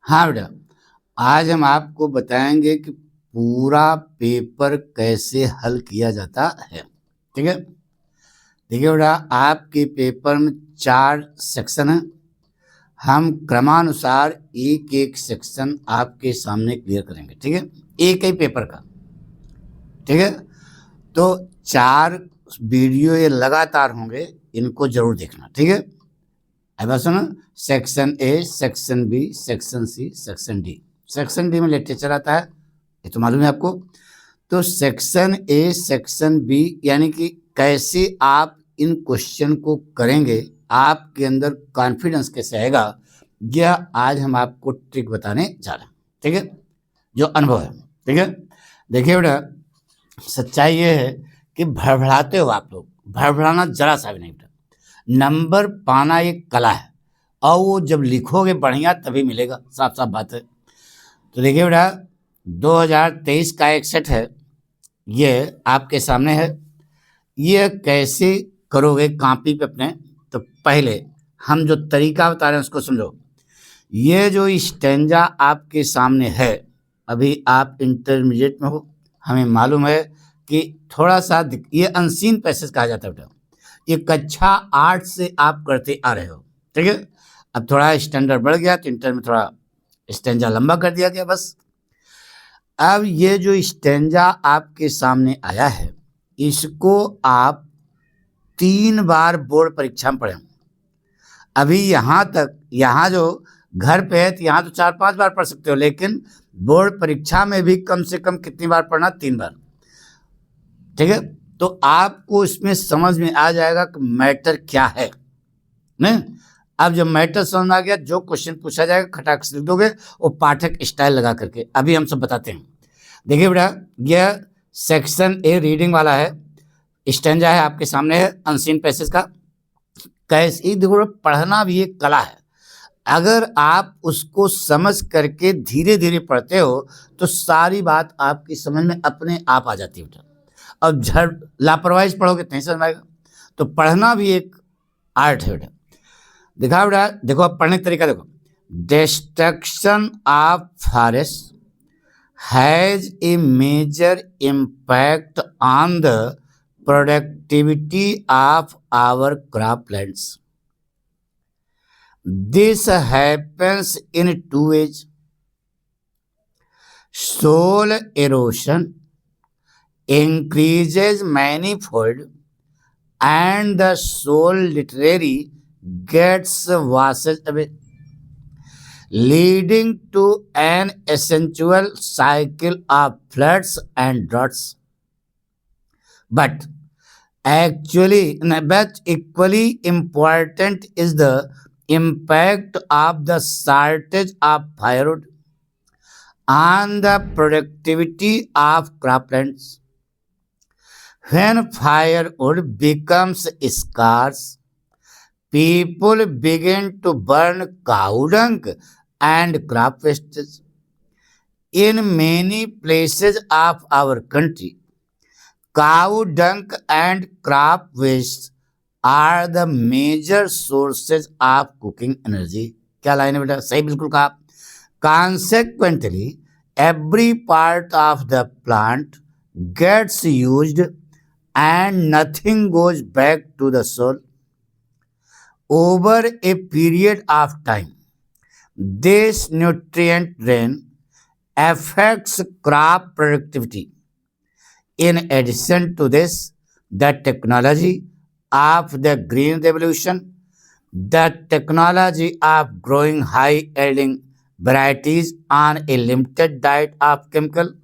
हाँ बेटा, आज हम आपको बताएंगे कि पूरा पेपर कैसे हल किया जाता है। ठीक है, देखिए बेटा, आपके पेपर में 4 सेक्शन हैं। हम क्रमानुसार एक एक सेक्शन आपके सामने क्लियर करेंगे। ठीक है, एक ही पेपर का। ठीक है, तो 4 वीडियो ये लगातार होंगे, इनको जरूर देखना। ठीक है, अब सुनो, section A, section B, section C, section D. Section D में लिटरेचर आता है, ये तो मालूम है आपको। तो सेक्शन ए, सेक्शन बी, यानी कि कैसे आप इन क्वेश्चन को करेंगे, आपके अंदर कॉन्फिडेंस कैसे आएगा, यह आज हम आपको ट्रिक बताने जा रहे हैं। ठीक है, जो अनुभव है। ठीक है, देखिए बेटा, सच्चाई ये है कि भड़बड़ाते हो आप लोग। भड़बड़ाना जरा सा भी नहीं बेटा। नंबर पाना एक कला है, और वो जब लिखोगे बढ़िया तभी मिलेगा, साफ साफ बात है। तो देखिए बेटा, 2023 का एक सेट है, ये आपके सामने है। ये कैसे करोगे कॉपी पे अपने, तो पहले हम जो तरीका बता रहे हैं उसको समझो। ये जो स्टेंजा आपके सामने है, अभी आप इंटरमीडिएट में हो, हमें मालूम है कि थोड़ा सा ये अनसीन पैसेज कहा जाता है बेटा। ये कक्षा 8 से आप करते आ रहे हो। ठीक है, अब थोड़ा स्टैंडर्ड बढ़ गया तो इंटर में थोड़ा स्टेंजा लंबा कर दिया गया, बस। अब ये जो स्टेंजा आपके सामने आया है, इसको आप 3 बार बोर्ड परीक्षा में पढ़े। अभी यहाँ तक, यहाँ जो घर पे है तो यहाँ तो 4-5 बार पढ़ सकते हो, लेकिन बोर्ड परीक्षा में भी कम से कम कितनी बार पढ़ना? 3 बार। ठीक है, तो आपको इसमें समझ में आ जाएगा कि मैटर क्या है। नहीं, अब जब मैटर समझ में आ गया, जो क्वेश्चन पूछा जाएगा खटाक से लिख दोगे, वो पाठक स्टाइल लगा करके। अभी हम सब बताते हैं। देखिए बेटा, यह सेक्शन ए रीडिंग वाला है, स्टेंजा है आपके सामने है, अनसीन पैसेज का। कैसे देखो, पढ़ना भी एक कला है। अगर आप उसको समझ करके धीरे धीरे पढ़ते हो तो सारी बात आपकी समझ में अपने आप आ जाती है बेटा। अब झड़ लापरवाही से पढ़ोगे तो नहीं समझ में आएगा। तो पढ़ना भी एक आर्ट है बेटा। दिखा बेटा, देखो अब पढ़ने का तरीका देखो। Destruction of forest has a major impact on the productivity of our croplands. This happens in 2 ways. Soil erosion increases manifold and the soil literally gets washed away, leading to an essential cycle of floods and droughts. But equally important is the impact of the shortage of firewood on the productivity of croplands. When firewood becomes scarce, people begin to burn cow dung and crop wastage. In many places of our country, cow dung and crop waste are the major sources of cooking energy. क्या line है बेटा? सही बिल्कुल कहा। Consequently, every part of the plant gets used and nothing goes back to the soil. Over a period of time, this nutrient drain affects crop productivity. In addition to this, the technology of the green revolution, the technology of growing high-yielding varieties on a limited diet of chemical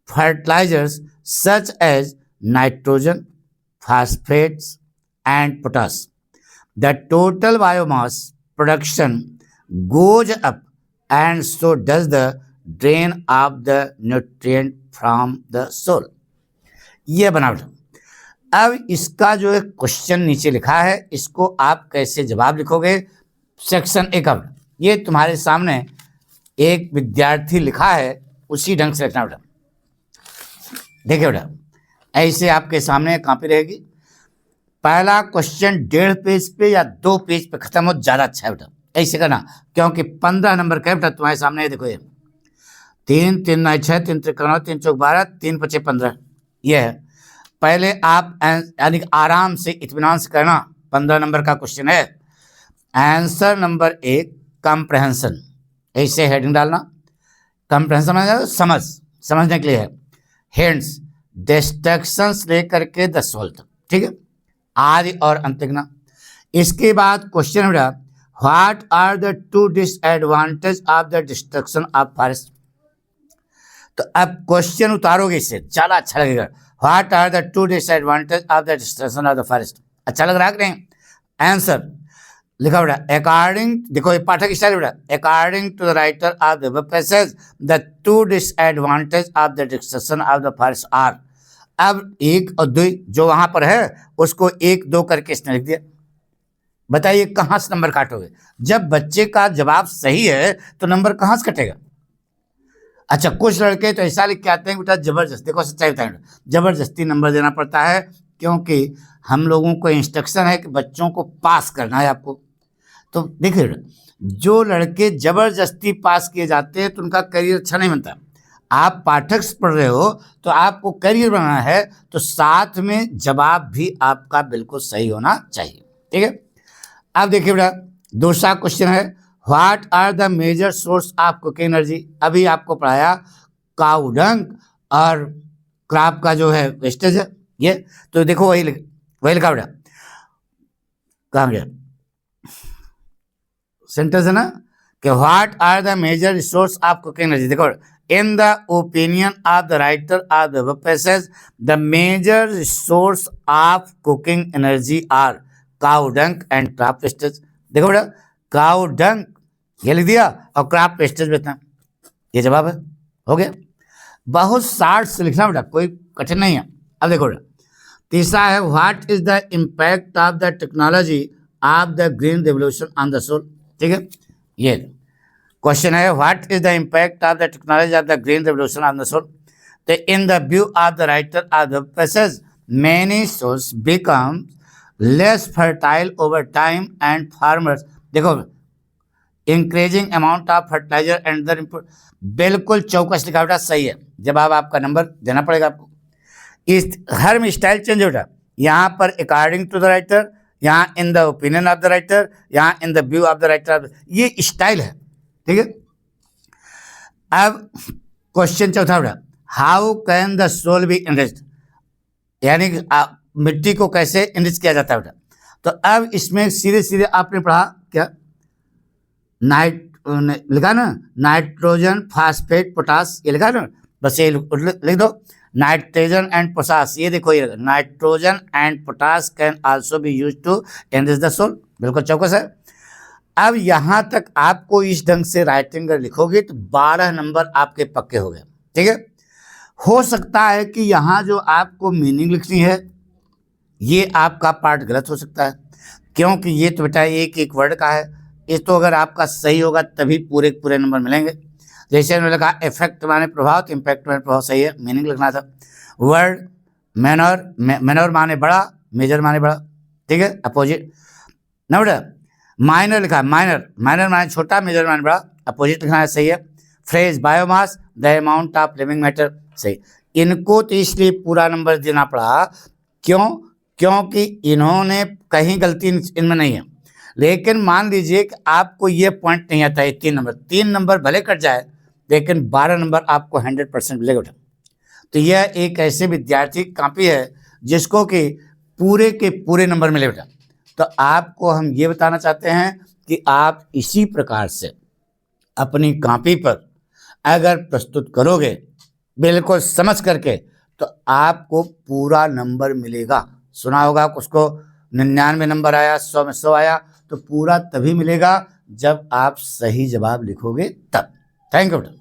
fertilizers such as nitrogen, phosphates, and potash, the total biomass production goes up, and so does the drain of the nutrient from the soil. ये बना बेटा। अब इसका जो एक question नीचे लिखा है, इसको आप कैसे जवाब लिखोगे? सेक्शन ए का ये तुम्हारे सामने एक विद्यार्थी लिखा है, उसी ढंग से लिखना बेटा। देखिए बेटा, ऐसे आपके सामने कॉपी रहेगी। पहला क्वेश्चन 1.5 पेज पे या 2 पेज पे खत्म हो, ज्यादा अच्छा है बेटा। ऐसे करना, क्योंकि 15 नंबर का बेटा तुम्हारे सामने, देखो ये 3 3 9 6 3 3 9 3 चौक 12 3 5 15, ये है। पहले आप यानी आराम से इत्मीनान से करना, 15 नंबर का क्वेश्चन है। आंसर नंबर 1 कंप्रहेंशन, ऐसे हेडिंग डालना। कंप्रहेंशन मतलब समझने के लिए है। हेंस डिस्ट्रैक्शंस लेकर के 10 सवाल तक, ठीक है, आदि और अंत लिखना। इसके बाद क्वेश्चन बेटा, what are the 2 disadvantage of the destruction of forest. तो अब क्वेश्चन उतारोगे इससे, चला अच्छा लगेगा। What are the 2 disadvantage of the destruction of the forest, अच्छा लग रहा है कि नहीं। आंसर लिखा बेटा, अकॉर्डिंग, देखो ये पाठक स्टाइल बेटा, according to the writer of the passage the 2 disadvantage of the destruction of the forest are. अब 1 और 2 जो वहां पर है उसको 1 2 करके इसने लिख दिया। बताइए कहां से नंबर काटोगे? जब बच्चे का जवाब सही है तो नंबर कहां से कटेगा? अच्छा, कुछ लड़के तो ऐसा लिख के आते हैं बेटा जबरदस्ती, देखो सच्चाई बताएं, जबरदस्ती नंबर देना पड़ता है, क्योंकि हम लोगों को इंस्ट्रक्शन है कि बच्चों को पास करना है आपको। तो देखिए, जो लड़के जबरदस्ती पास किए जाते हैं तो उनका करियर अच्छा नहीं बनता। आप पाठक पढ़ रहे हो तो आपको करियर बनाना है, तो साथ में जवाब भी आपका बिल्कुल सही होना चाहिए, ठीक है। अब देखिए बेटा, दूसरा क्वेश्चन है, what are the major source of cooking energy. अभी आपको पढ़ाया काऊ डंग और क्रॉप का जो है वेस्टेज है ये, तो देखो वही लिखा बेटा, कहाँ गया सेंटेंस है ना, कि what are the major resource of cooking energy. देखो, in the opinion of the writer of the passage the major resource of cooking energy are cow dung and crop wastage. देखो बेटा, काऊ डंग ये लिख दिया और क्रॉप वेस्टेज बेचना, ये जवाब है, हो गया। बहुत शार्ट से लिखना बेटा, कोई कठिन नहीं है। अब देखो बेटा, तीसरा है, what is the impact of the technology of the green revolution on the soil. ठीक है, ये क्वेश्चन है, what is the impact of the technology of the green revolution on the soil. तो in the view of the writer of the passage many soils become less fertile over time and farmers, देखो, increasing amount of fertiliser and other input. बिल्कुल चौकस लिखा बेटा, सही है, जवाब आपका नंबर देना पड़ेगा आपको। इस हर में स्टाइल चेंज होता है, यहाँ पर अकॉर्डिंग टू द राइटर, यहाँ in the opinion of the writer, यहाँ in the view of the writer, ये स्टाइल है, ठीक है। अब क्वेश्चन चौथा बेटा, how can the soil be enriched, यानी मिट्टी को कैसे एनरिच किया जाता है बेटा। तो अब इसमें सीधे सीधे आपने पढ़ा क्या, लिखा ना, नाइट्रोजन फास्फेट पोटास, ये लिखा ना, बस ये लिख दो, नाइट्रोजन एंड पोटास। ये देखो, ये nitrogen and potash can also be used to enrich the soil, बिल्कुल चौकस है। अब यहाँ तक आपको इस ढंग से राइटिंग अगर लिखोगे तो 12 नंबर आपके पक्के हो गए, ठीक है। हो सकता है कि यहाँ जो आपको मीनिंग लिखनी है ये आपका पार्ट गलत हो सकता है, क्योंकि ये तो बेटा एक एक वर्ड का है। ये तो अगर आपका सही होगा तभी पूरे पूरे नंबर मिलेंगे। जैसे उन्होंने कहा इफेक्ट माने प्रभाव, तो इम्पैक्ट माने प्रभाव, सही है, मीनिंग लिखना था। वर्ड मैनर माने बड़ा, मेजर माने बड़ा, ठीक है, अपोजिट ना बेटा। माइनर लिखा, माइनर माने छोटा, मेजर माने बड़ा, अपोजिट लिखना है, सही है। Phrase biomass the amount of living matter, सही। इनको तो इसलिए पूरा नंबर देना पड़ा, क्योंकि इन्होंने कहीं गलती इनमें नहीं है। लेकिन मान लीजिए कि आपको ये पॉइंट नहीं आता है, 3 नंबर भले कट जाए लेकिन 12 नंबर आपको 100% मिलेगा बेटा। तो यह एक ऐसे विद्यार्थी कॉपी है जिसको कि पूरे के पूरे नंबर मिले बेटा। तो आपको हम ये बताना चाहते हैं कि आप इसी प्रकार से अपनी कॉपी पर अगर प्रस्तुत करोगे बिल्कुल समझ करके, तो आपको पूरा नंबर मिलेगा। सुना होगा उसको 99 नंबर आया, 100 में 100 आया, तो पूरा तभी मिलेगा जब आप सही जवाब लिखोगे तब। थैंक यू बेटा।